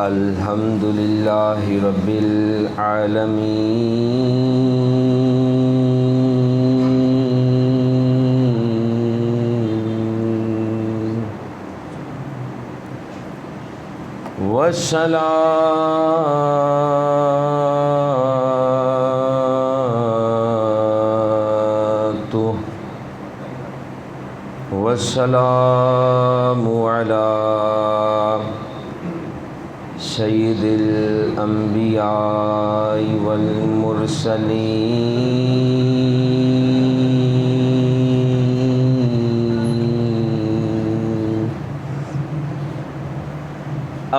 الحمد للہ رب العالمین والسلام علی سید الانبیاء والمرسلین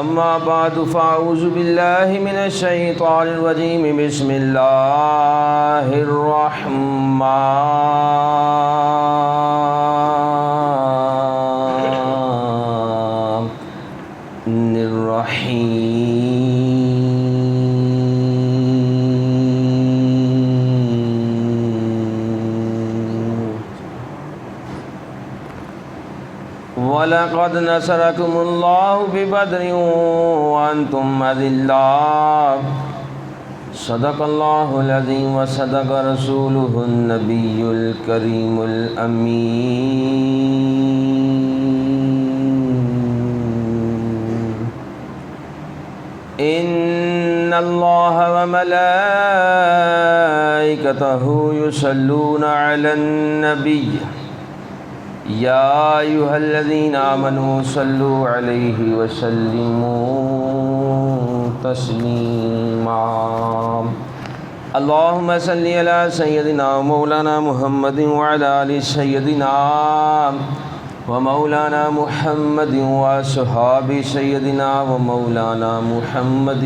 اما بعد فاعوذ باللہ من الشیطان الرجیم بسم اللہ الرحمن وَلَقَدْ نَصَرَكُمُ اللَّهُ بِبَدْرٍ وَأَنْتُمْ أَذِلَّةٌ صدق الله العظيم وصدق رسوله النبي الكريم الأمين إن الله وملائكته يصلون على النبي یا ایھا الذین آمنوا صلوا علیہ وسلموا تسلیما اللہم صل علی سیدنا مولانا محمد وعلی آل سیدنا ومولانا محمد واصحاب سیدنا ومولانا محمد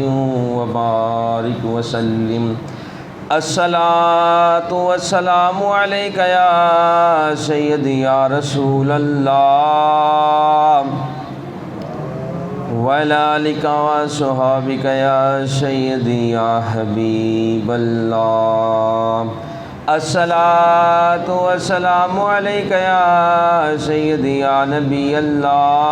وبارک وسلم الصلاۃ والسلام علیک یا سیدی یا رسول اللہ وعلی آلک وصحابک یا سیدی یا حبیب اللہ الصلاۃ والسلام علیک یا سیدی یا نبی اللہ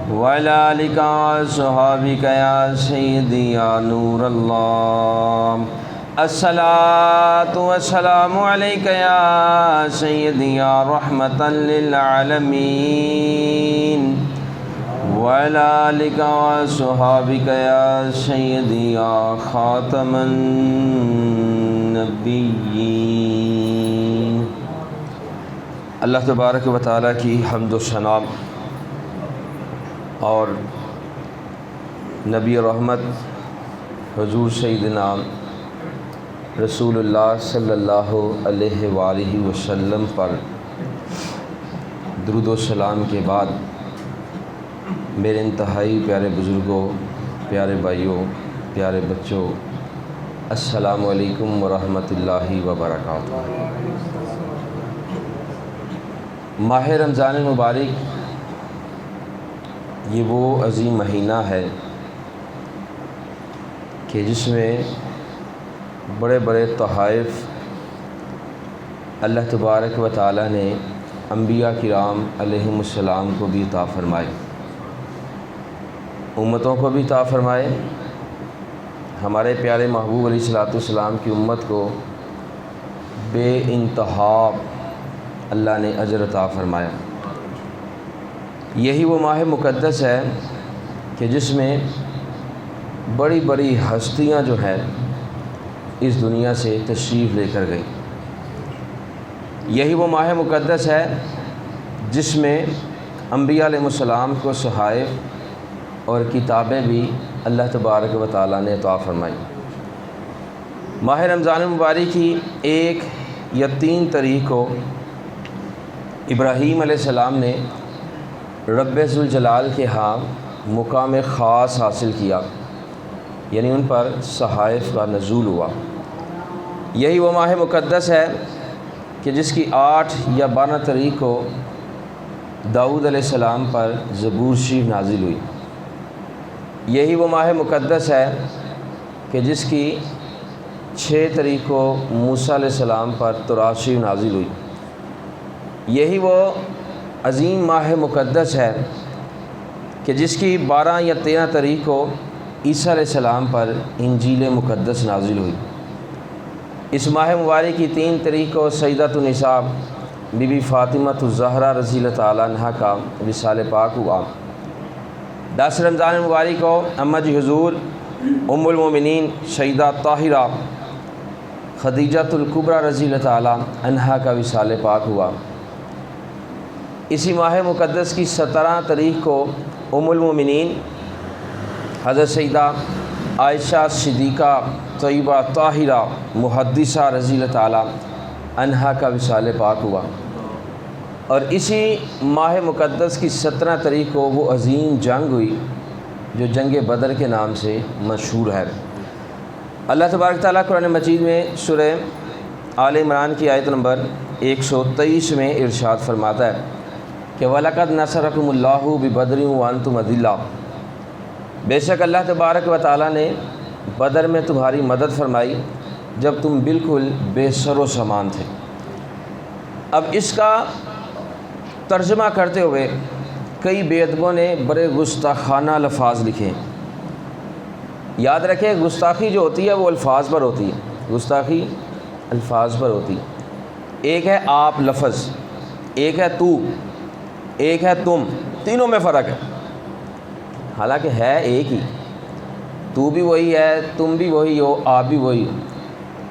وعلی آلک وصحابک یا سیدی یا نور اللہ الصلاۃ والسلام علیک یا سیدی یا رحمتا للعالمین وعلی آلک وصحابک یا سیدی یا خاتم النبیین۔ اللہ تبارک و تعالیٰ کی حمد و ثنا اور نبی رحمت حضور سیدنا رسول اللہ صلی اللہ علیہ وآلہ وسلم پر درود و سلام کے بعد میرے انتہائی پیارے بزرگوں، پیارے بھائیوں، پیارے بچوں، السلام علیکم ورحمۃ اللہ وبرکاتہ۔ ماہ رمضان المبارک یہ وہ عظیم مہینہ ہے کہ جس میں بڑے بڑے تحائف اللہ تبارک و تعالیٰ نے انبیاء کرام علیہم السلام کو بھی عطا فرمائے، امتوں کو بھی عطا فرمائے۔ ہمارے پیارے محبوب علیہ الصلوۃ والسلام کی امت کو بے انتہا اللہ نے اجر عطا فرمایا۔ یہی وہ ماہ مقدس ہے کہ جس میں بڑی بڑی ہستیاں جو ہیں اس دنیا سے تشریف لے کر گئیں۔ یہی وہ ماہ مقدس ہے جس میں انبیاء علیہ السلام کو صحائف اور کتابیں بھی اللہ تبارک و تعالیٰ نے عطا فرمائی۔ ماہ رمضان المبارک کی 1 یا 3 تاریخ کو ابراہیم علیہ السلام نے رب ذوالجلال کے ہاں مقام خاص حاصل کیا، یعنی ان پر صحائف کا نزول ہوا۔ یہی وہ ماہ مقدس ہے کہ جس کی 8 یا 12 تاریخ کو داؤد علیہ السلام پر زبور شریف نازل ہوئی۔ یہی وہ ماہ مقدس ہے کہ جس کی 6 تاریخ کو موسیٰ علیہ السلام پر تورات شریف نازل ہوئی۔ یہی وہ عظیم ماہ مقدس ہے کہ جس کی 12 یا 13 تاریخ کو عیسیٰ علیہ السلام پر انجیل مقدس نازل ہوئی۔ اس ماہ مبارک کی 3 تاریخ کو سیدۃ النساء بی بی فاطمہ الزہرا رضی اللہ تعالیٰ عنہا کا وصال پاک ہوا۔ 10 رمضان مبارک کو اماں جی حضور ام المومنین سیدہ طاہرہ خدیجۃ الکبریٰ رضی اللہ تعالیٰ عنہا کا وصال پاک ہوا۔ اسی ماہ مقدس کی 17 تاریخ کو ام المومنین حضرت سیدہ عائشہ صدیقہ طیبہ طاہرہ محدثہ رضی اللہ تعالیٰ عنہا کا وصال پاک ہوا۔ اور اسی ماہ مقدس کی 17 تاریخ کو وہ عظیم جنگ ہوئی جو جنگ بدر کے نام سے مشہور ہے۔ اللہ تبارک تعالیٰ قرآن مجید میں سورہ آل عمران کی آیت نمبر 123 میں ارشاد فرماتا ہے کہ وَلَقَدْ نَصَرَكُمُ اللَّهُ بِبَدْرٍ وَأَنْتُمْ أَذِلَّةٌ، بے شک اللہ تبارک و تعالیٰ نے بدر میں تمہاری مدد فرمائی جب تم بالکل بے سر و سامان تھے۔ اب اس کا ترجمہ کرتے ہوئے کئی بے ادبوں نے بڑے گستاخانہ الفاظ لکھے۔ یاد رکھیں گستاخی جو ہوتی ہے وہ الفاظ پر ہوتی ہے، گستاخی الفاظ پر ہوتی ہے۔ ایک ہے آپ لفظ، ایک ہے تو، ایک ہے تم، تینوں میں فرق ہے، حالانکہ ہے ایک ہی، تو بھی وہی ہے، تم بھی وہی ہو، آپ بھی وہی ہو،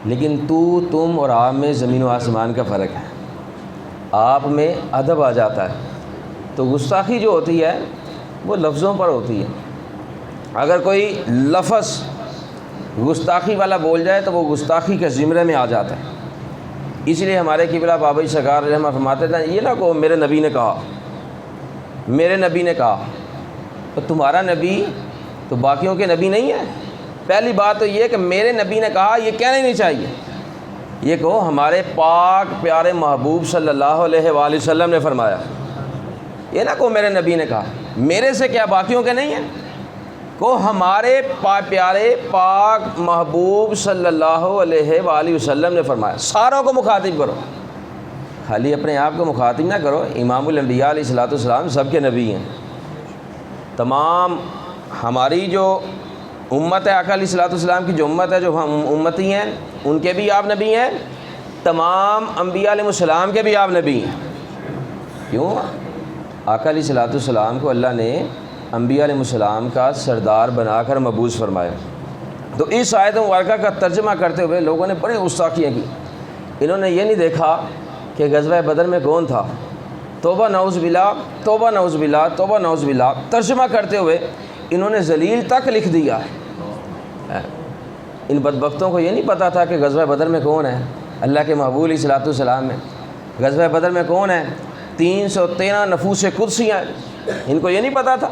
لیکن تو، تم اور آپ میں زمین و آسمان کا فرق ہے۔ آپ میں ادب آ جاتا ہے، تو گستاخی جو ہوتی ہے وہ لفظوں پر ہوتی ہے۔ اگر کوئی لفظ گستاخی والا بول جائے تو وہ گستاخی کے زمرے میں آ جاتا ہے۔ اس لیے ہمارے قبلہ بابا سرکار رحمہ فرماتے تھے یہ نہ کہو میرے نبی نے کہا، میرے نبی نے کہا، تو تمہارا نبی تو باقیوں کے نبی نہیں ہے۔ پہلی بات تو یہ کہ میرے نبی نے کہا، یہ کہنا ہی نہیں چاہیے، یہ کہو ہمارے پاک پیارے محبوب صلی اللہ علیہ وآلہ وسلم نے فرمایا۔ یہ نہ کہو میرے نبی نے کہا، میرے سے کیا باقیوں کے نہیں ہیں، کو ہمارے پیارے پاک محبوب صلی اللہ علیہ وآلہ وسلم نے فرمایا۔ ساروں کو مخاطب کرو، خالی اپنے آپ کو مخاطب نہ کرو۔ امام الانبیاء علیہ الصلوۃ والسلام سب کے نبی ہیں، تمام ہماری جو امت ہے آقا علیہ الصلوۃ والسلام کی جو امت ہے، جو ہم امتی ہیں، ان کے بھی آپ نبی ہیں، تمام انبیاء علیہ السلام کے بھی آپ نبی ہیں۔ کیوں؟ آقا علیہ الصلوۃ والسلام کو اللہ نے انبیاء علیہ السلام کا سردار بنا کر مبعوث فرمایا۔ تو اس آیت مبارکہ کا ترجمہ کرتے ہوئے لوگوں نے بڑے گستاخیاں کی۔ انہوں نے یہ نہیں دیکھا کہ غزوہ بدر میں کون تھا، توبہ نعوذ باللہ، توبہ نعوذ باللہ، توبہ نعوذ باللہ، ترجمہ کرتے ہوئے انہوں نے ذلیل تک لکھ دیا ہے۔ ان بدبختوں کو یہ نہیں پتہ تھا کہ غزوہ بدر میں کون ہے، اللہ کے محبوب علیہ الصلوۃ والسلام میں۔ غزوہ بدر میں کون ہے، 313 نفوس قدسیاں ہیں، ان کو یہ نہیں پتہ تھا۔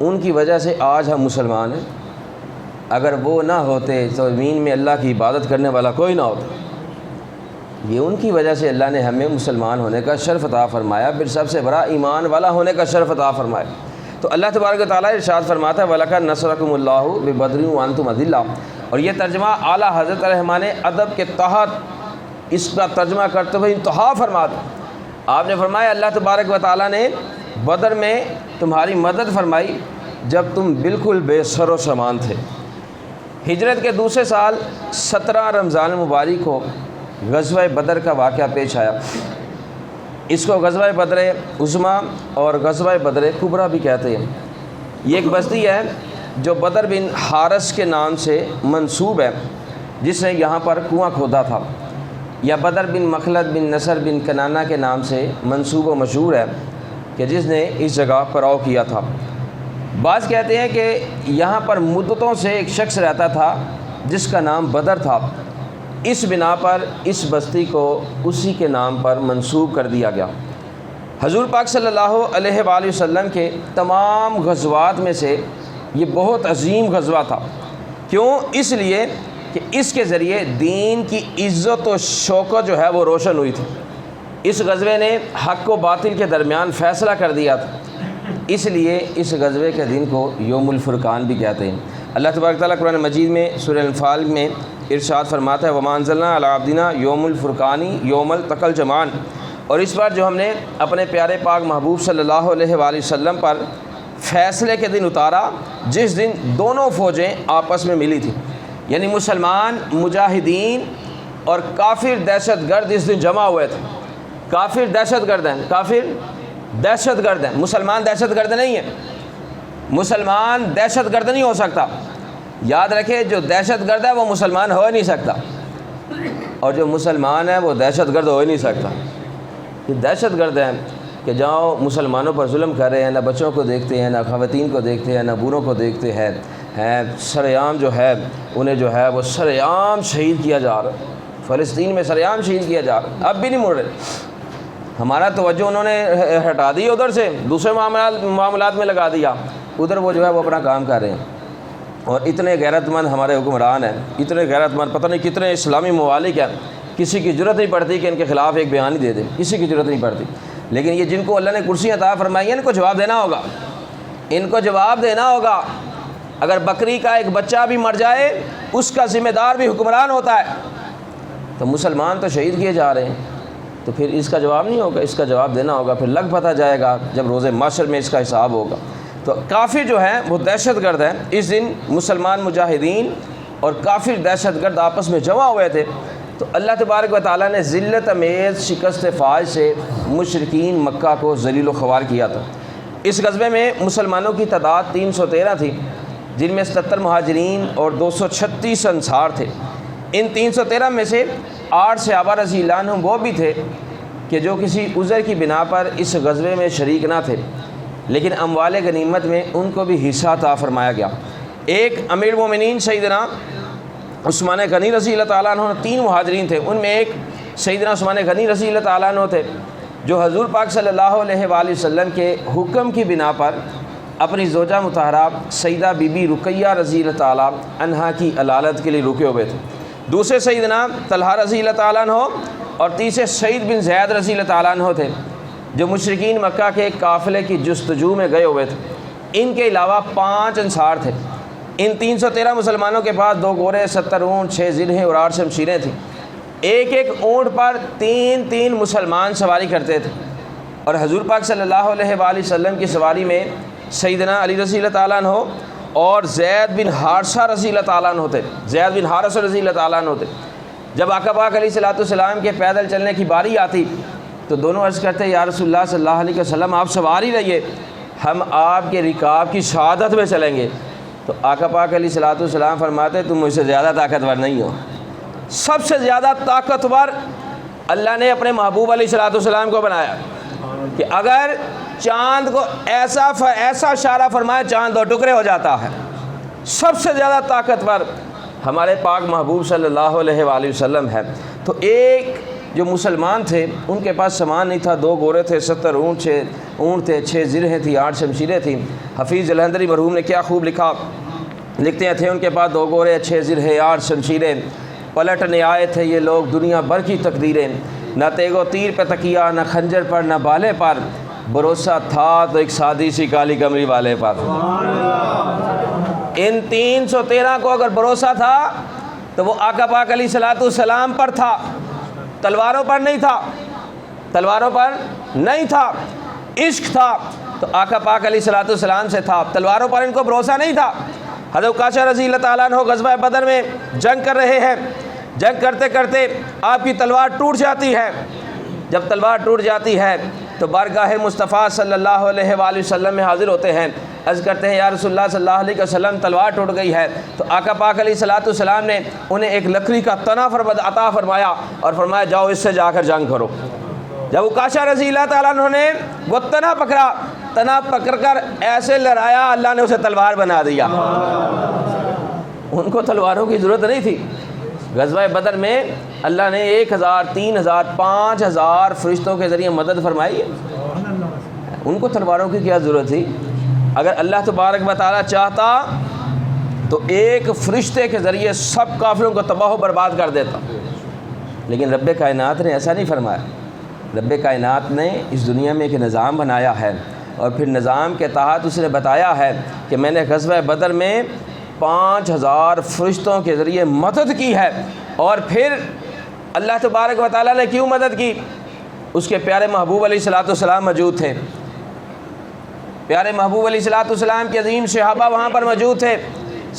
ان کی وجہ سے آج ہم مسلمان ہیں، اگر وہ نہ ہوتے تو زمین میں اللہ کی عبادت کرنے والا کوئی نہ ہوتا۔ یہ ان کی وجہ سے اللہ نے ہمیں مسلمان ہونے کا شرف عطا فرمایا، پھر سب سے بڑا ایمان والا ہونے کا شرف عطا فرمایا۔ تو اللہ تبارک و تعالیٰ ارشاد فرماتا ہے وَلَقَدْ نَصَرَكُمُ اللَّهُ بِبَدْرٍ وَأَنْتُمْ أَذِلَّةٌ، اور یہ ترجمہ اعلیٰ حضرت رحمٰن ادب کے تحت اس کا ترجمہ کرتے ہوئے انتہا فرماتا۔ آپ نے فرمایا اللہ تبارک و تعالیٰ نے بدر میں تمہاری مدد فرمائی جب تم بالکل بے سر و سامان تھے۔ ہجرت کے دوسرے سال 17 رمضان مبارک کو غزوہ بدر کا واقعہ پیش آیا۔ اس کو غزوہ بدر عظمیٰ اور غزوہ بدر کبریٰ بھی کہتے ہیں۔ یہ ایک بستی ہے جو بدر بن حارث کے نام سے منسوب ہے، جس نے یہاں پر کنواں کھودا تھا، یا بدر بن مخلد بن نصر بن کنانہ کے نام سے منسوب و مشہور ہے کہ جس نے اس جگہ پڑاؤ کیا تھا۔ بعض کہتے ہیں کہ یہاں پر مدتوں سے ایک شخص رہتا تھا جس کا نام بدر تھا، اس بنا پر اس بستی کو اسی کے نام پر منسوب کر دیا گیا۔ حضور پاک صلی اللہ علیہ وآلہ وسلم کے تمام غزوات میں سے یہ بہت عظیم غزوہ تھا۔ کیوں؟ اس لیے کہ اس کے ذریعے دین کی عزت و شوکت جو ہے وہ روشن ہوئی تھی۔ اس غزوے نے حق و باطل کے درمیان فیصلہ کر دیا تھا، اس لیے اس غزوے کے دن کو یوم الفرقان بھی کہتے ہیں۔ اللہ تبارک تعالیٰ قرآن مجید میں سورہ انفال میں ارشاد فرماتا ہے وَمَا أَنزَلْنَا عَلَىٰ عَبْدِنَا یوم الفرقانی یوم التقى الجمعان، اور اس بار جو ہم نے اپنے پیارے پاک محبوب صلی اللہ علیہ وآلہ وسلم پر فیصلے کے دن اتارا جس دن دونوں فوجیں آپس میں ملی تھیں، یعنی مسلمان مجاہدین اور کافر دہشت گرد اس دن جمع ہوئے تھے۔ کافر دہشت گرد ہیں، کافر دہشت گرد ہیں، مسلمان دہشت گرد نہیں ہیں۔ مسلمان دہشت گرد نہیں ہو سکتا، یاد رکھے جو دہشت گرد ہے وہ مسلمان ہو ہی نہیں سکتا، اور جو مسلمان ہے وہ دہشت گرد ہو ہی نہیں سکتا۔ یہ دہشت گرد ہیں کہ جاؤ مسلمانوں پر ظلم کر رہے ہیں، نہ بچوں کو دیکھتے ہیں، نہ خواتین کو دیکھتے ہیں، نہ بوڑھوں کو دیکھتے ہیں، سرعام جو ہے انہیں جو ہے وہ سرعام شہید کیا جا رہا ہے، فلسطین میں سرعام شہید کیا جا رہا ہے، اب بھی نہیں مڑ رہے۔ ہمارا توجہ انہوں نے ہٹا دی ادھر سے، دوسرے معاملات میں لگا دیا، ادھر وہ جو ہے وہ اپنا کام کر رہے ہیں۔ اور اتنے غیرت مند ہمارے حکمران ہیں، اتنے غیرت مند، پتہ نہیں کتنے اسلامی ممالک ہیں، کسی کی ضرورت نہیں پڑتی کہ ان کے خلاف ایک بیان ہی دے دیں، کسی کی ضرورت نہیں پڑتی۔ لیکن یہ جن کو اللہ نے کرسی عطا فرمائی ہے ان کو جواب دینا ہوگا، ان کو جواب دینا ہوگا۔ اگر بکری کا ایک بچہ بھی مر جائے اس کا ذمہ دار بھی حکمران ہوتا ہے، تو مسلمان تو شہید کیے جا رہے ہیں، تو پھر اس کا جواب نہیں ہوگا، اس کا جواب دینا ہوگا، پھر لگ پتہ جائے گا جب روز محشر میں اس کا حساب ہوگا۔ تو کافر جو ہیں وہ دہشت گرد ہیں، اس دن مسلمان مجاہدین اور کافر دہشت گرد آپس میں جمع ہوئے تھے، تو اللہ تبارک و تعالیٰ نے ذلت امیز شکست فاج سے مشرکین مکہ کو ذلیل و خوار کیا تھا۔ اس غزوے میں مسلمانوں کی تعداد 313 تھی، جن میں 77 مہاجرین اور 236 انصار تھے۔ ان 313 میں سے 8 صحابہ رضی اللہ عنہم وہ بھی تھے کہ جو کسی عذر کی بنا پر اس غزوے میں شریک نہ تھے، لیکن اموال غنیمت میں ان کو بھی حصہ عطا فرمایا گیا۔ ایک امیر المومنین سیدنا عثمان غنی رضی اللہ تعالیٰ عنہ، 3 مہاجرین تھے، ان میں ایک سیدنا عثمان غنی رضی اللہ تعالیٰ عنہ تھے، جو حضور پاک صلی اللہ علیہ وآلہ وسلم کے حکم کی بنا پر اپنی زوجہ مطہرہ سیدہ بی بی رقیہ رضی اللہ تعالیٰ عنہا کی علالت کے لیے رکے ہوئے تھے۔ دوسرے سیدنا طلحہ رضی اللہ تعالیٰ عنہ اور تیسرے سعید بن زید رضی اللہ تعالیٰ عنہ تھے، جو مشرکین مکہ کے قافلے کی جستجو میں گئے ہوئے تھے۔ ان کے علاوہ 5 انصار تھے۔ ان 313 مسلمانوں کے پاس 2 گھوڑے، 70 اونٹ، 6 زرہیں اور 8 شمشیریں تھیں۔ ایک ایک اونٹ پر 3 مسلمان سواری کرتے تھے، اور حضور پاک صلی اللہ علیہ وآلہ وسلم کی سواری میں سیدنا علی رضی اللہ تعالیٰ عنہ اور زید بن حارثہ رضی اللہ تعالیٰ عنہ تھے، زید بن حارثہ رضی اللہ تعالیٰ عنہ تھے۔ جب آقا پاک علیہ الصلوۃ والسلام کے پیدل چلنے کی باری آتی تو دونوں عرض کرتے یا رسول اللہ صلی اللہ علیہ وسلم آپ سوار ہی رہیے، ہم آپ کے رکاب کی شہادت میں چلیں گے۔ تو آقا پاک علیہ الصلوۃ والسلام فرماتے تم مجھ سے زیادہ طاقتور نہیں ہو۔ سب سے زیادہ طاقتور اللہ نے اپنے محبوب علیہ الصلوۃ والسلام کو بنایا کہ اگر چاند کو ایسا اشارہ فرمائے چاند 2 ٹکڑے ہو جاتا ہے۔ سب سے زیادہ طاقتور ہمارے پاک محبوب صلی اللہ علیہ وآلہ وسلم ہے۔ تو ایک جو مسلمان تھے ان کے پاس سامان نہیں تھا، 2 گھوڑے تھے، 70 اونٹ تھے، 6 زرہیں تھیں، 8 شمشیریں تھیں۔ حفیظ جلندری مرحوم نے کیا خوب لکھا، لکھتے ہیں تھے ان کے پاس 2 گھوڑے، 6 زرہیں، 8 شمشیریں، پلٹنے آئے تھے یہ لوگ دنیا بھر کی تقدیریں، نہ تیگ و تیر پہ تکیا، نہ خنجر پر، نہ بالے پر، بھروسہ تھا تو ایک سادی سی کالی کمری والے پر۔ ان 313 کو اگر بھروسہ تھا تو وہ آقا پاک علیہ الصلوۃ والسلام پر تھا، تلواروں پر نہیں تھا، تلواروں پر نہیں تھا۔ عشق تھا تو آقا پاک علیہ الصلوۃ والسلام سے تھا، تلواروں پر ان کو بھروسہ نہیں تھا۔ حضرت عکاشہ رضی اللہ تعالیٰ عنہ غزوہ بدر میں جنگ کر رہے ہیں، جنگ کرتے کرتے آپ کی تلوار ٹوٹ جاتی ہے۔ جب تلوار ٹوٹ جاتی ہے تو بارگاہ مصطفیٰ صلی اللہ علیہ وآلہ وسلم میں حاضر ہوتے ہیں، عرض کرتے ہیں یا رسول اللہ صلی اللہ علیہ وسلم تلوار ٹوٹ گئی ہے۔ تو آقا پاک علیہ الصلوۃ والسلام نے انہیں ایک لکڑی کا تنا عطا فرمایا اور فرمایا جاؤ اس سے جا کر جنگ کرو۔ جب عکاشہ رضی اللہ تعالیٰ عنہ نے وہ تنا پکڑا، تنا پکڑ کر ایسے لہرایا اللہ نے اسے تلوار بنا دیا۔ ان کو تلواروں کی ضرورت نہیں تھی۔ غزوہ بدر میں اللہ نے 1000 3000 5000 فرشتوں کے ذریعے مدد فرمائی ہے، ان کو تلواروں کی کیا ضرورت تھی؟ اگر اللہ تبارک و تعالیٰ چاہتا تو ایک فرشتے کے ذریعے سب کافروں کو تباہ و برباد کر دیتا، لیکن رب کائنات نے ایسا نہیں فرمایا۔ رب کائنات نے اس دنیا میں ایک نظام بنایا ہے، اور پھر نظام کے تحت اس نے بتایا ہے کہ میں نے غزوہ بدر میں 5000 فرشتوں کے ذریعے مدد کی ہے۔ اور پھر اللہ تبارک و تعالیٰ نے کیوں مدد کی؟ اس کے پیارے محبوب علیہ الصلوۃ والسلام موجود تھے۔ پیارے محبوب علیہ الصلوۃ والسلام کے عظیم صحابہ وہاں پر موجود تھے۔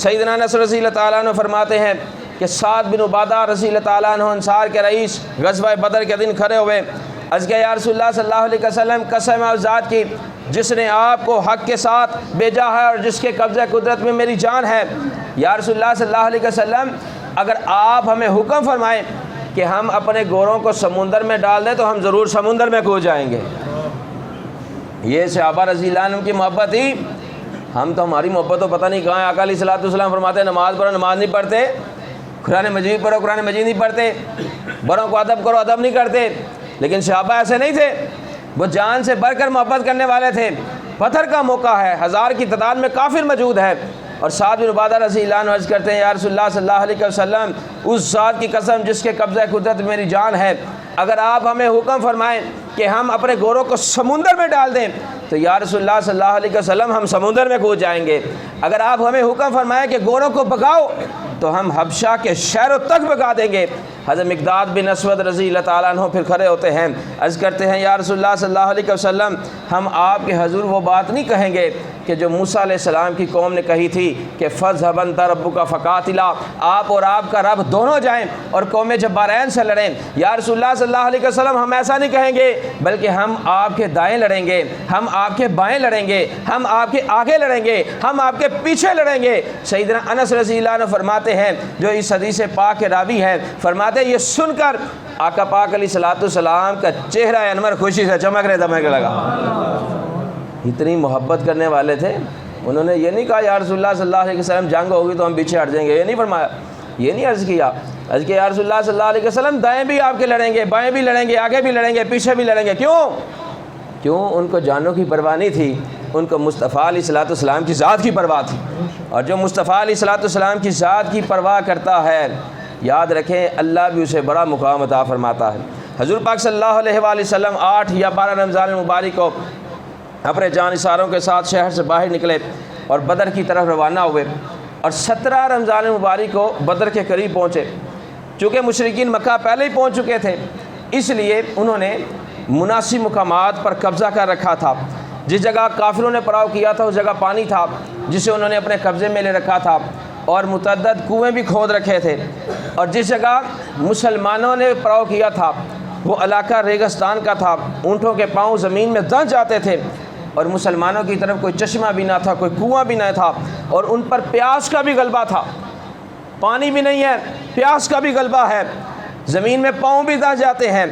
سیدنا انس رضی اللہ تعالیٰ عنہ فرماتے ہیں کہ سعد بن عبادہ رضی اللہ تعالیٰ عنہ انصار کے رئیس غزوہ بدر کے دن کھڑے ہوئے، عرض کیا یا رسول اللہ صلی اللہ علیہ وسلم، قسم ہے اس ذات کی جس نے آپ کو حق کے ساتھ بھیجا ہے اور جس کے قبضہ قدرت میں میری جان ہے، یا رسول اللہ صلی اللہ علیہ وسلم اگر آپ ہمیں حکم فرمائیں کہ ہم اپنے گھوڑوں کو سمندر میں ڈال دیں تو ہم ضرور سمندر میں کود جائیں گے۔ یہ صحابہ رضی اللہ عنہم کی محبت تھی۔ ہم تو ہماری محبت تو پتہ نہیں کہاں ہے۔ آقا علیہ الصلوۃ والسلام فرماتے ہیں نماز پڑھو نماز نہیں پڑھتے، قرآن مجید پڑھو قرآن مجید نہیں پڑھتے، بڑوں کو ادب کرو ادب نہیں کرتے، لیکن صحابہ ایسے نہیں تھے، وہ جان سے بڑھ کر محبت کرنے والے تھے۔ پتھر کا موقع ہے، 1000 کی تعداد میں کافر موجود ہے، اور سعد بن عبادہ رضی اللہ عنہ عرض کرتے ہیں یا رسول اللہ صلی اللہ علیہ وسلم اس ذات کی قسم جس کے قبضہ قدرت میں میری جان ہے، اگر آپ ہمیں حکم فرمائیں کہ ہم اپنے گھوڑوں کو سمندر میں ڈال دیں تو یا رسول اللہ صلی اللہ علیہ وسلم ہم سمندر میں کود جائیں گے۔ اگر آپ ہمیں حکم فرمائیں کہ گھوڑوں کو بھگاؤ تو ہم حبشہ کے شہروں تک بھگا دیں گے۔ حضرت مقداد بن اسود رضی اللہ تعالیٰ عنہ پھر کھڑے ہوتے ہیں، عرض کرتے ہیں یا رسول اللہ صلی اللہ علیہ وسلم ہم آپ کے حضور وہ بات نہیں کہیں گے کہ جو موسیٰ علیہ السلام کی قوم نے کہی تھی کہ فَاذْهَبْ أَنْتَ رَبُّكَ فَقَاتِلَا، آپ اور آپ کا رب دونوں جائیں اور قوم جبارین سے لڑیں۔ یا رسول اللہ صلی اللہ علیہ وسلم ہم ایسا نہیں کہیں گے، بلکہ ہم آپ کے دائیں لڑیں گے، ہم آپ کے بائیں لڑیں گے، ہم آپ کے آگے لڑیں گے، ہم آپ کے پیچھے لڑیں گے۔ سیدنا انس رضی اللہ عنہ فرماتے ہیں جو اس حدیث پاک کے راوی ہیں، فرماتے ہیں یہ سن کر آقا پاک علیہ الصلوۃ والسلام کا چہرہ انور خوشی سے چمکنے دمکنے لگا۔ اتنی محبت کرنے والے تھے، انہوں نے یہ نہیں کہا یا رسول اللہ صلی اللہ علیہ وسلم جنگ ہوگی تو ہم پیچھے ہٹ جائیں گے، یہ نہیں فرمایا، یہ نہیں عرض کیا یا رسول اللہ صلی اللہ علیہ وسلم دائیں بھی آپ کے لڑیں گے، بائیں بھی لڑیں گے، آگے بھی لڑیں گے، پیچھے بھی لڑیں گے۔ کیوں؟ ان کو جانوں کی پرواہ نہیں تھی، ان کو مصطفیٰ علیہ الصلوۃ والسلام کی ذات کی پرواہ تھی، اور جو مصطفیٰ علیہ الصلوۃ والسلام کی ذات کی پرواہ کرتا ہے یاد رکھیں اللہ بھی اسے بڑا مقام عطا فرماتا ہے۔ حضور پاک صلی اللہ علیہ وآلہ وسلم 8 یا 12 رمضان المبارک کو اپنے جانثاروں کے ساتھ شہر سے باہر نکلے اور بدر کی طرف روانہ ہوئے، اور 17 رمضان المبارک کو بدر کے قریب پہنچے۔ چونکہ مشرکین مکہ پہلے ہی پہنچ چکے تھے، اس لیے انہوں نے مناسب مقامات پر قبضہ کر رکھا تھا۔ جس جگہ کافروں نے پڑاؤ کیا تھا اس جگہ پانی تھا جسے انہوں نے اپنے قبضے میں لے رکھا تھا، اور متعدد کنویں بھی کھود رکھے تھے، اور جس جگہ مسلمانوں نے پڑاؤ کیا تھا وہ علاقہ ریگستان کا تھا، اونٹوں کے پاؤں زمین میں دھنس جاتے تھے، اور مسلمانوں کی طرف کوئی چشمہ بھی نہ تھا، کوئی کنواں بھی نہ تھا، اور ان پر پیاس کا بھی غلبہ تھا۔ پانی بھی نہیں ہے، پیاس کا بھی غلبہ ہے، زمین میں پاؤں بھی دھنس جاتے ہیں،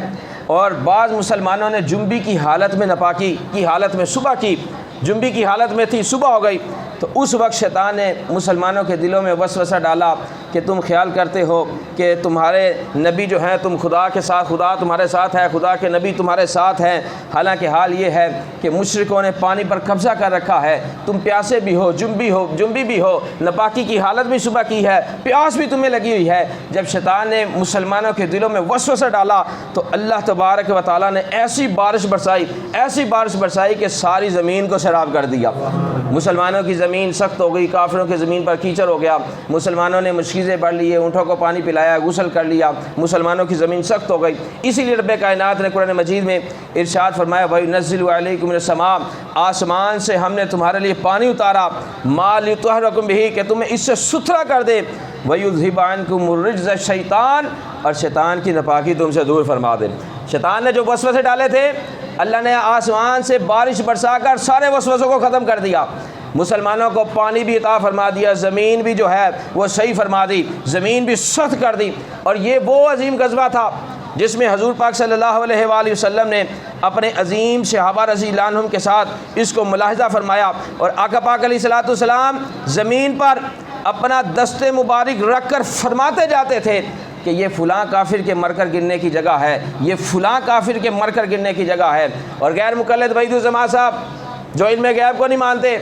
اور بعض مسلمانوں نے جنبی کی حالت میں نپاکی کی حالت میں صبح کی، جنبی کی حالت میں تھی، صبح ہو گئی، تو اس وقت شیطان نے مسلمانوں کے دلوں میں وسوسہ ڈالا کہ تم خیال کرتے ہو کہ تمہارے نبی جو ہیں تم خدا کے ساتھ، خدا تمہارے ساتھ ہے، خدا کے نبی تمہارے ساتھ ہیں، حالانکہ حال یہ ہے کہ مشرکوں نے پانی پر قبضہ کر رکھا ہے، تم پیاسے بھی ہو، جنبی بھی ہو، نپاکی کی حالت بھی صبح کی ہے، پیاس بھی تمہیں لگی ہوئی ہے۔ جب شیطان نے مسلمانوں کے دلوں میں وسوسہ ڈالا تو اللہ تبارک و تعالیٰ نے ایسی بارش برسائی کہ ساری زمین کو سیراب کر دیا۔ مسلمانوں کی زمین سخت ہو گئی، کافروں کی زمین پر کیچڑ ہو گیا، مسلمانوں نے مشکیزیں پڑھ لیے، اونٹوں کو پانی پلایا، غسل کر لیا، مسلمانوں کی زمین سخت ہو گئی۔ اسی لیے رب کائنات نے قرآن مجید میں ارشاد فرمایا وَيُنَزِّلُ عَلَيْكُم مِّنَ السَّمَاءِ، آسمان سے ہم نے تمہارے لیے پانی اتارا، مَا لِيُطَهِّرَكُم بِهِ، کہ تمہیں اس سے ستھرا کر دے، وَيُذْهِبَ عَنكُمُ الرِّجْزَ الشَّيْطَانَ، اور شیطان کی ناپاکی تم سے دور فرما دے۔ شیطان نے جو وسوسے ڈالے تھے اللہ نے آسمان سے بارش برسا کر سارے وسوسوں کو ختم کر دیا، مسلمانوں کو پانی بھی عطا فرما دیا، زمین بھی جو ہے وہ صحیح فرما دی، زمین بھی سخت کر دی۔ اور یہ وہ عظیم غزوہ تھا جس میں حضور پاک صلی اللہ علیہ وآلہ وسلم نے اپنے عظیم صحابہ رضی اللہ عنہم کے ساتھ اس کو ملاحظہ فرمایا، اور آقا پاک علیہ الصلوۃ والسلام زمین پر اپنا دست مبارک رکھ کر فرماتے جاتے تھے کہ یہ فلاں کافر کے مر کر گرنے کی جگہ ہے، یہ فلاں کافر کے مر کر گرنے کی جگہ ہے۔ اور غیر مقلد وحید الزمان صاحب جو علم غیب کو نہیں مانتے،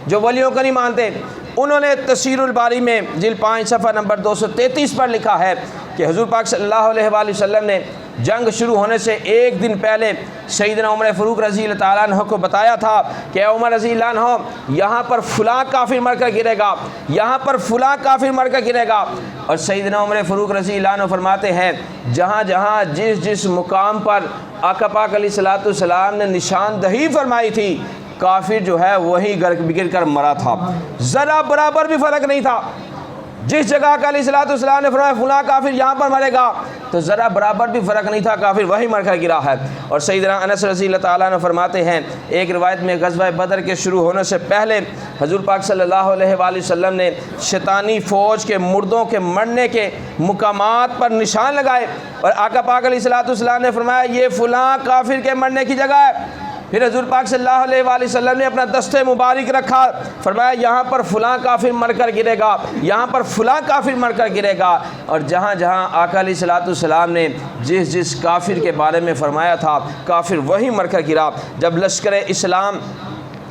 جو ولیوں کو نہیں مانتے، انہوں نے تفسیر الباری میں جلد 5 صفحہ نمبر 233 پر لکھا ہے کہ حضور پاک صلی اللہ علیہ وآلہ وسلم نے جنگ شروع ہونے سے ایک دن پہلے سیدنا عمر فاروق رضی اللہ تعالیٰ عنہ کو بتایا تھا کہ عمر رضی اللہ عنہ یہاں پر فلاں کافر مر کر گرے گا، یہاں پر فلاں کافر مر کر گرے گا۔ اور سیدنا عمر فاروق رضی اللہ عنہ فرماتے ہیں جہاں جہاں جس مقام پر آقا پاک علیہ الصلوۃ والسلام نے نشاندہی فرمائی تھی، کافر جو ہے وہی گر کر مرا تھا، ذرا برابر بھی فرق نہیں تھا۔ جس جگہ کا علیہ الصلوۃ والسلام نے فرمایا فلاں کافر یہاں پر مرے گا، تو ذرا برابر بھی فرق نہیں تھا، کافر وہی مر کر گرا ہے۔ اور سیدنا انس رضی اللہ تعالیٰ عنہ فرماتے ہیں، ایک روایت میں غزوہ بدر کے شروع ہونے سے پہلے حضور پاک صلی اللہ علیہ وآلہ وسلم نے شیطانی فوج کے مردوں کے مرنے کے مقامات پر نشان لگائے، اور آقا پاک علیہ الصلوۃ والسلام نے فرمایا یہ فلاں کافر کے مرنے کی جگہ ہے۔ پھر حضور پاک صلی اللہ علیہ وآلہ وسلم نے اپنا دست مبارک رکھا، فرمایا یہاں پر فلاں کافر مر کر گرے گا، یہاں پر فلاں کافر مر کر گرے گا۔ اور جہاں جہاں آقا علیہ الصلوۃ والسلام نے جس کافر کے بارے میں فرمایا تھا، کافر وہی مر کر گرا۔ جب لشکر اسلام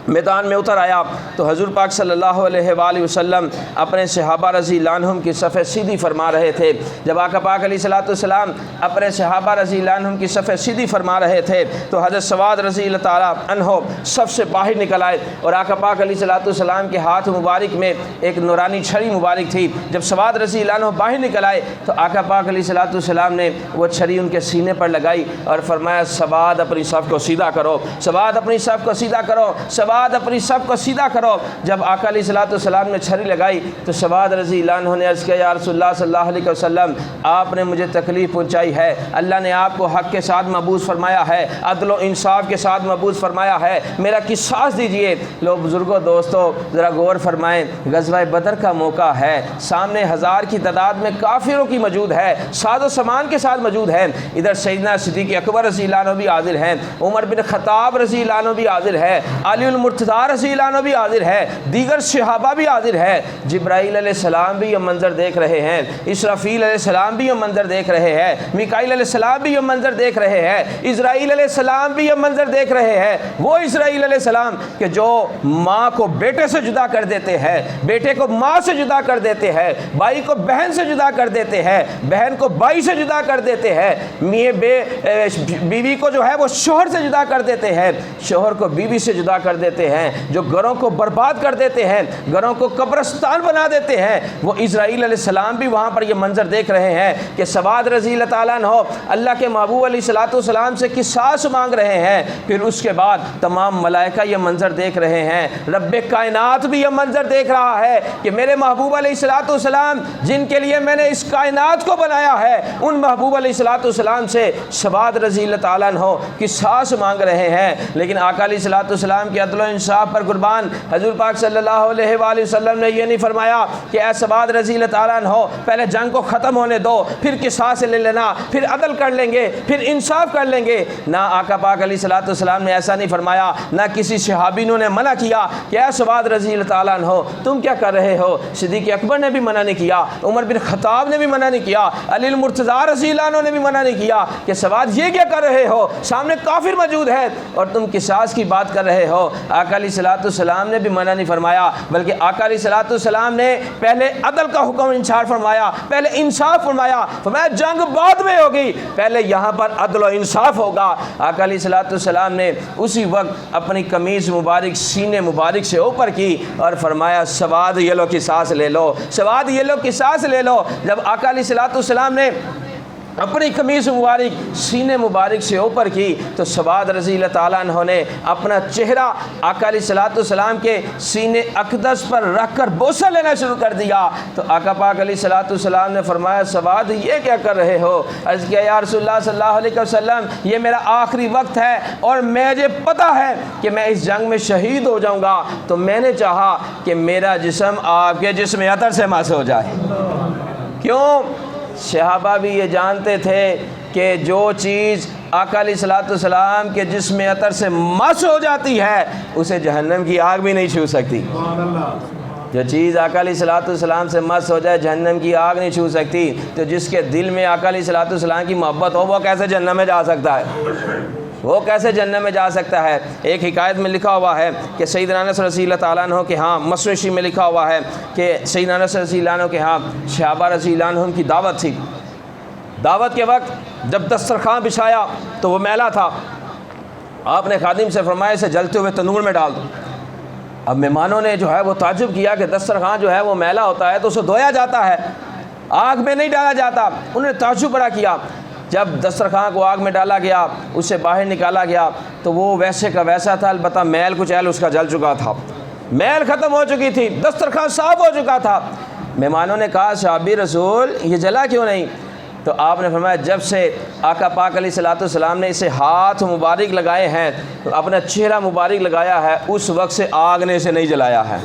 میدان میں اتر آیا تو حضور پاک صلی اللہ علیہ وآلہ وسلم اپنے صحابہ رضی اللہ عنہم کی صف سیدھی فرما رہے تھے۔ جب آقا پاک علیہ الصلوۃ والسلام اپنے صحابہ رضی اللہ عنہم کی صف سیدھی فرما رہے تھے تو حضرت سواد رضی اللہ تعالیٰ عنہ سب سے باہر نکل آئے، اور آقا پاک علیہ الصلوۃ والسلام کے ہاتھ مبارک میں ایک نورانی چھڑی مبارک تھی۔ جب سواد رضی اللہ عنہ باہر نکل آئے تو آقا پاک علیہ الصلوۃ والسلام نے وہ چھڑی ان کے سینے پر لگائی اور فرمایا سواد اپنی صف کو سیدھا کرو، سواد اپنی صف کو سیدھا کرو، سواد اپنی صف کو سیدھا کرو۔ جب آقا علیہ الصلوۃ والسلام نے چھڑی لگائی تو سواد رضی اللہ عنہ نے عرض کیا یا رسول اللہ صلی اللہ علیہ وسلم، آپ نے مجھے تکلیف پہنچائی ہے، اللہ نے آپ کو حق کے ساتھ مبعوث فرمایا ہے، عدل و انصاف کے ساتھ مبعوث فرمایا ہے، میرا قصاص دیجئے۔ لوگ بزرگوں دوستو ذرا غور فرمائیں، غزوہ بدر کا موقع ہے، سامنے 1000 کی تعداد میں کافروں کی موجود ہے، ساز و سامان کے ساتھ موجود ہے، ادھر سیدنا صدیق اکبر رضی اللہ عنہ بھی حاضر ہیں، عمر بن خطاب رضی اللہ عنہ بھی حاضر ہے، علی المرتضیٰ رضی اللہ عنہ بھی حاضر ہے، دیگر صحابہ بھی حاضر ہے، جبرائیل علیہ السلام بھی یہ منظر دیکھ رہے ہیں، اسرافیل علیہ السلام بھی یہ منظر دیکھ رہے ہیں، میکائیل علیہ السلام بھی یہ منظر دیکھ رہے ہیں، اسرائیل علیہ السلام بھی یہ منظر دیکھ رہے ہیں۔ وہ اسرائیل علیہ السلام کہ جو ماں کو بیٹے سے جدا کر دیتے ہیں، بیٹے کو ماں سے جدا کر دیتے ہیں، بھائی کو بہن سے جدا کر دیتے ہیں، بہن کو بھائی سے جدا کر دیتے ہیں، بیوی کو جو ہے وہ شوہر سے جدا کر دیتے ہیں، شوہر کو بیوی سے جدا کر دیتے ہیں، جو گھروں کو برباد کر دیتے ہیں، گھروں کو قبرستان بنا دیتے ہیں، وہ اسرائیل علیہ السلام بھی وہاں پر یہ منظر دیکھ رہے ہیں کہ سواد رضی اللہ تعالیٰ عنہ اللہ کے محبوب علیہ الصلوۃ والسلام سے قصاص مانگ رہے ہیں۔ پھر اس کے بعد تمام ملائکہ یہ منظر دیکھ رہے ہیں، رب کائنات بھی یہ منظر دیکھ رہا ہے کہ میرے محبوب علیہ الصلوۃ والسلام جن کے لیے میں نے اس کائنات کو بنایا ہے، ان محبوب علیہ الصلوۃ والسلام سے سواد رضی اللہ تعالیٰ عنہ قصاص مانگ رہے ہیں۔ لیکن آقا علیہ الصلوۃ والسلام کے عدل و انصاف پر قربان حضور پاک صلی اللہ علیہ وآلہ وسلم نے یہ نہیں فرمایا کہ اے سواد رضی اللہ تعالیٰ عنہ پہلے جنگ کو ختم ہونے دو، پھر قصاص لے لینا، پھر عدل کر لیں گے، پھر انصاف کر لیں گے۔ نہ آقا پاک علیہ الصلوۃ والسلام نے ایسا نہیں فرمایا، نہ کسی صحابی نے منع کیا کہ اے سواد رضی اللہ تعالیٰ عنہ تم کیا کر رہے ہو۔ صدیق اکبر نے بھی منع نہیں کیا، عمر بن خطاب نے بھی منع نہیں کیا، علی المرتضیٰ رضی اللہ عنہ نے بھی منع نہیں کیا کہ سواد یہ کیا کر رہے ہو، سامنے کافر موجود ہے اور تم قصاص کی بات کر رہے ہو۔ آقا علیہ الصلوۃ والسلام نے بھی منع نہیں فرمایا، بلکہ آقا علیہ الصلوۃ والسلام نے پہلے عدل کا حکم انصاف فرمایا، پہلے انصاف فرمایا، فرمایا جنگ بعد میں ہوگی، پہلے یہاں پر عدل و انصاف ہوگا۔ آقا علیہ الصلوۃ والسلام نے اسی وقت اپنی قمیض مبارک سینے مبارک سے اوپر کی اور فرمایا سواد یہ لو قصاص لے لو، سواد یہ لو قصاص لے لو۔ جب آقا علیہ الصلوۃ والسلام نے اپنی قمیض مبارک سینے مبارک سے اوپر کی تو سواد رضی اللہ تعالیٰ عنہ نے اپنا چہرہ آقا علیہ الصلوۃ والسلام کے سینے اقدس پر رکھ کر بوسہ لینا شروع کر دیا۔ تو آقا پاک علیہ الصلوۃ والسلام نے فرمایا سواد یہ کیا کر رہے ہو؟ عرض کیا یا رسول اللہ صلی اللہ علیہ وسلم یہ میرا آخری وقت ہے اور مجھے پتہ ہے کہ میں اس جنگ میں شہید ہو جاؤں گا، تو میں نے چاہا کہ میرا جسم آپ کے جسم عطر سے مس ہو جائے۔ کیوں؟ صحابہ بھی یہ جانتے تھے کہ جو چیز آقا علیہ الصلوۃ والسلام کے جسم عطر سے مس ہو جاتی ہے اسے جہنم کی آگ بھی نہیں چھو سکتی۔ جو چیز آقا علیہ الصلوۃ والسلام سے مس ہو جائے جہنم کی آگ نہیں چھو سکتی، تو جس کے دل میں آقا علیہ الصلوۃ والسلام کی محبت ہو وہ کیسے جہنم میں جا سکتا ہے؟ وہ کیسے جنت میں جا سکتا ہے؟ ایک حکایت میں لکھا ہوا ہے کہ سیدنا انس رضی اللہ تعالیٰ عنہ کے ہاں مسنشی میں لکھا ہوا ہے کہ سیدنا انس رضی اللہ عنہ کے ہاں صحابہ رضی اللہ عنہ کی دعوت تھی۔ دعوت کے وقت جب دسترخوان بچھایا تو وہ میلا تھا، آپ نے خادم سے فرمایا اسے جلتے ہوئے تنور میں ڈال دو۔ اب مہمانوں نے جو ہے وہ تعجب کیا کہ دسترخوان جو ہے وہ میلا ہوتا ہے تو اسے دھویا جاتا ہے، آگ میں نہیں ڈالا جاتا۔ انہوں نے تعجب بڑا کیا۔ جب دسترخوان کو آگ میں ڈالا گیا، اسے باہر نکالا گیا تو وہ ویسے کا ویسا تھا، البتہ میل کچھ ایل اس کا جل چکا تھا، میل ختم ہو چکی تھی، دسترخوان صاف ہو چکا تھا۔ مہمانوں نے کہا صحابی رسول یہ جلا کیوں نہیں؟ تو آپ نے فرمایا جب سے آقا پاک علیہ الصلوۃ والسلام نے اسے ہاتھ مبارک لگائے ہیں، اپنا چہرہ مبارک لگایا ہے، اس وقت سے آگ نے اسے نہیں جلایا ہے۔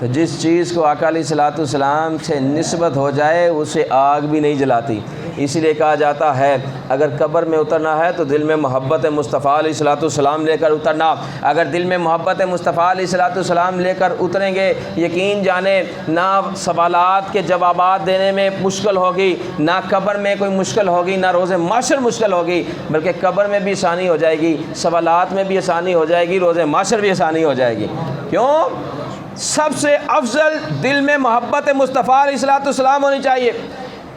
تو جس چیز کو آقا علیہ الصلوۃ والسلام سے نسبت ہو جائے اسے آگ بھی نہیں جلاتی۔ اسی لیے کہا جاتا ہے اگر قبر میں اترنا ہے تو دل میں محبت مصطفیٰ علیہ الصلوۃ والسلام لے کر اترنا۔ اگر دل میں محبت مصطفیٰ علیہ الصلوۃ والسلام لے کر اتریں گے، یقین جانیں نہ سوالات کے جوابات دینے میں مشکل ہوگی، نہ قبر میں کوئی مشکل ہوگی، نہ روز محشر مشکل ہوگی، بلکہ قبر میں بھی آسانی ہو جائے گی، سوالات میں بھی آسانی ہو جائے گی، روز محشر بھی آسانی ہو جائے گی۔ کیوں؟ سب سے افضل دل میں محبت مصطفیٰ علیہ الصلوۃ والسلام ہونی چاہیے۔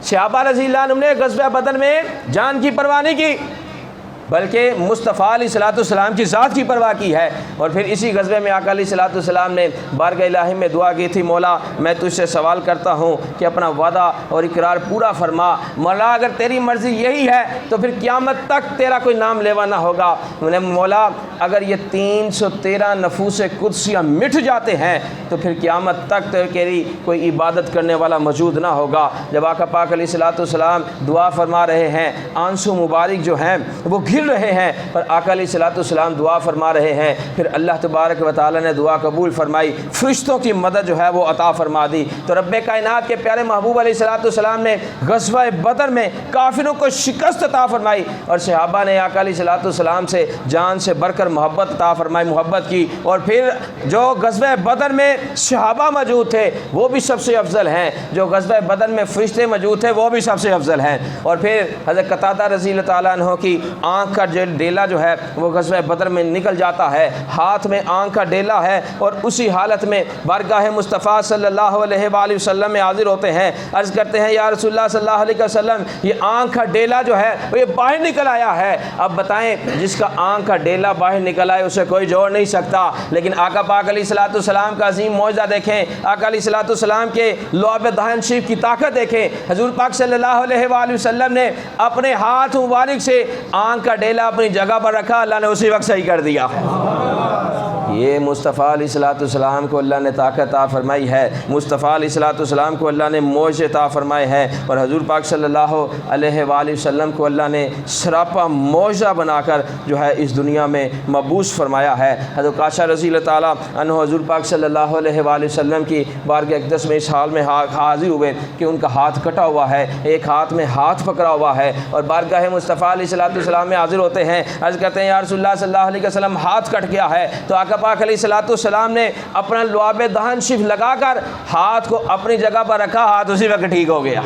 صحابہ رضی اللہ عنہم نے غزوہ بدر میں جان کی پرواہ نہیں کی، بلکہ مصطفیٰ علیہ الصلوۃ والسلام کی ذات کی پرواہ کی ہے۔ اور پھر اسی غزوے میں آقا علیہ الصلوۃ والسلام نے بارگاہ الہی میں دعا کی تھی، مولا میں تجھ سے سوال کرتا ہوں کہ اپنا وعدہ اور اقرار پورا فرما، مولا اگر تیری مرضی یہی ہے تو پھر قیامت تک تیرا کوئی نام لیوا نہ ہوگا۔ مولا اگر یہ 313 نفوس قدسیہ مٹ جاتے ہیں تو پھر قیامت تک تیری کوئی عبادت کرنے والا موجود نہ ہوگا۔ جب آقا پاک علیہ الصلوۃ والسلام دعا فرما رہے ہیں، آنسو مبارک جو ہیں وہ گر رہے ہیں، پر آقا علیہ الصلوۃ والسلام دعا فرما رہے ہیں، پھر اللہ تبارک و تعالی نے دعا قبول فرمائی، فرشتوں کی مدد جو ہے وہ عطا فرما دی۔ تو رب کائنات کے پیارے محبوب علیہ الصلوۃ والسلام نے غزوہ بدر میں کافروں کو شکست عطا فرمائی، اور صحابہ نے آقا علیہ الصلوۃ والسلام سے جان سے بڑھ کر محبت عطا فرمائی، محبت کی۔ اور پھر جو غزوہ بدر میں صحابہ موجود تھے وہ بھی سب سے افضل ہیں، جو غزوہ بدر میں فرشتے موجود تھے وہ بھی سب سے افضل ہیں۔ اور پھر حضرت قتادہ رضی اللہ تعالیٰ عنہ کی آنکھ کا ڈیلا جو ہے وہ غزوہ بدر میں نکل جاتا ہے، ہاتھ میں آنکھ کا ڈیلا ہے، اور اسی حالت میں بارگاہ مصطفیٰ صلی اللہ علیہ وآلہ وسلم میں حاضر ہوتے ہیں، عرض کرتے ہیں یا رسول اللہ صلی اللہ علیہ وسلم یہ آنکھ کا ڈیلا جو ہے وہ یہ باہر نکل آیا ہے۔ اب بتائیں جس کا آنکھ کا ڈیلا باہر نکل آئے اسے کوئی جوڑ نہیں سکتا، لیکن آقا پاک علیہ الصلوۃ والسلام کا عظیم معجزہ دیکھیں، آقا علیہ الصلوۃ والسلام کے لعاب دہن شریف کی طاقت دیکھیں۔ حضور پاک صلی اللہ علیہ وآلہ وسلم نے اپنے ہاتھ مبارک سے آنکھ کا ڈیلا اپنی جگہ پر رکھا، اللہ نے اسی وقت صحیح کر دیا۔ یہ مصطفیٰ علیہ الصلوۃ والسلام کو اللہ نے طاقت عطا فرمائی ہے، مصطفیٰ علیہ الصلوۃ والسلام کو اللہ نے معجزے عطا فرمائے ہیں، اور حضور پاک صلی اللہ علیہ وآلہ وسلم کو اللہ نے سراپا معجزہ بنا کر جو ہے اس دنیا میں مبعوث فرمایا ہے۔ حضرت عائشہ رضی اللہ تعالیٰ عنہ حضور پاک صلی اللہ علیہ وآلہ وسلم کی بارگاہ اقدس میں اس حال میں حاضر ہوئے کہ ان کا ہاتھ کٹا ہوا ہے، ایک ہاتھ میں ہاتھ پکڑا ہوا ہے، اور بارگاہ مصطفیٰ علیہ الصلوۃ والسلام میں حاضر ہوتے ہیں، عرض کرتے ہیں یا رسول اللہ صلی اللہ علیہ وسلم ہاتھ کٹ گیا ہے۔ تو آقا پاک علیہ الصلوۃ والسلام نے اپنا لعاب دہن شریف لگا کر ہاتھ کو اپنی جگہ پر رکھا، ہاتھ اسی وقت ٹھیک ہو گیا۔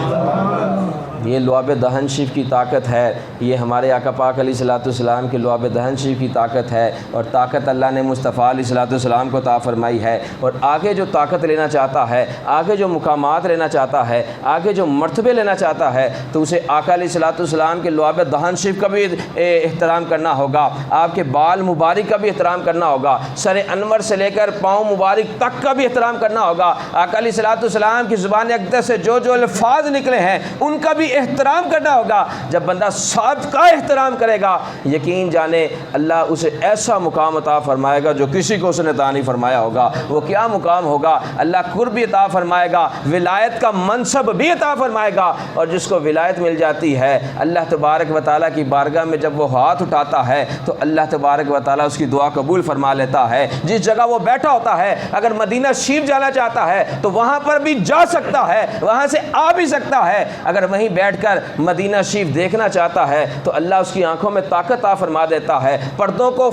یہ لعاب دہن شریف کی طاقت ہے، یہ ہمارے آقا پاک علیہ الصلوۃ والسلام کے لعاب دہن شریف کی طاقت ہے، اور طاقت اللہ نے مصطفیٰ علیہ الصلوۃ والسلام کو عطا فرمائی ہے۔ اور آگے جو طاقت لینا چاہتا ہے، آگے جو مقامات لینا چاہتا ہے، آگے جو مرتبے لینا چاہتا ہے، تو اسے آقا علیہ الصلوۃ والسلام کے لعاب دہن شریف کا بھی احترام کرنا ہوگا، آپ کے بال مبارک کا بھی احترام کرنا ہوگا، سر انور سے لے کر پاؤں مبارک تک کا بھی احترام کرنا ہوگا۔ آقا علیہ الصلوۃ والسلام کی زبان اقدس سے جو جو الفاظ نکلے ہیں ان کا بھی احترام کرنا ہوگا۔ جب بندہ سب کا احترام کرے گا، یقین جانے اللہ اسے ایسا مقام عطا فرمائے گا جو کسی کو اس نے عطا نہیں فرمایا ہوگا۔ وہ کیا مقام ہوگا؟ اللہ قرب بھی عطا فرمائے گا، ولایت کا منصب بھی عطا فرمائے گا، اور جس کو ولایت مل جاتی ہے اللہ تبارک و تعالیٰ کی بارگاہ میں جب وہ ہاتھ اٹھاتا ہے تو اللہ تبارک و تعالیٰ اس کی دعا قبول فرما لیتا ہے۔ جس جگہ وہ بیٹھا ہوتا ہے، اگر مدینہ شریف جانا چاہتا ہے تو وہاں پر بھی جا سکتا ہے، وہاں سے آ بھی سکتا ہے۔ اگر وہیں بیٹھ کر مدینہ شریف دیکھنا چاہتا ہے تو اللہ اس کی آنکھوں میں طاقت عطا فرما دیتا ہے، پردوں کو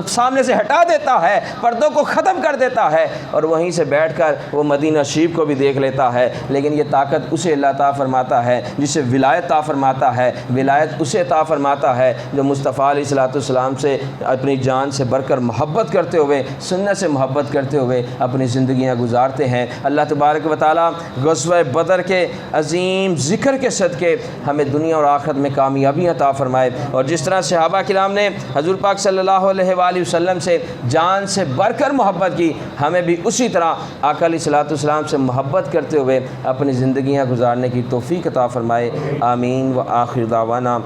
سامنے سے ہٹا دیتا ہے، پردوں کو ختم کر دیتا ہے، اور وہیں سے بیٹھ کر وہ مدینہ شریف کو بھی دیکھ لیتا ہے۔ لیکن یہ طاقت اسے اللہ عطا فرماتا ہے جسے ولایت عطا فرماتا ہے، ولایت اسے عطا فرماتا ہے جو مصطفیٰ علیہ الصلوۃ والسلام سے اپنی جان سے بڑھ کر محبت کرتے ہوئے، سنت سے محبت کرتے ہوئے اپنی زندگیاں گزارتے ہیں۔ اللہ تبارک و تعالیٰ غزوہ بدر کے عظیم ذکر کے صدقے ہمیں دنیا اور آخرت میں کامیابی عطا فرمائے، اور جس طرح صحابہ کرام نے حضور پاک صلی اللہ علیہ وآلہ وسلم سے جان سے بڑھ کر محبت کی، ہمیں بھی اسی طرح آقا علیہ الصلوۃ والسلام سے محبت کرتے ہوئے اپنی زندگیاں گزارنے کی توفیق عطا فرمائے۔ آمین۔ و آخر دعوانا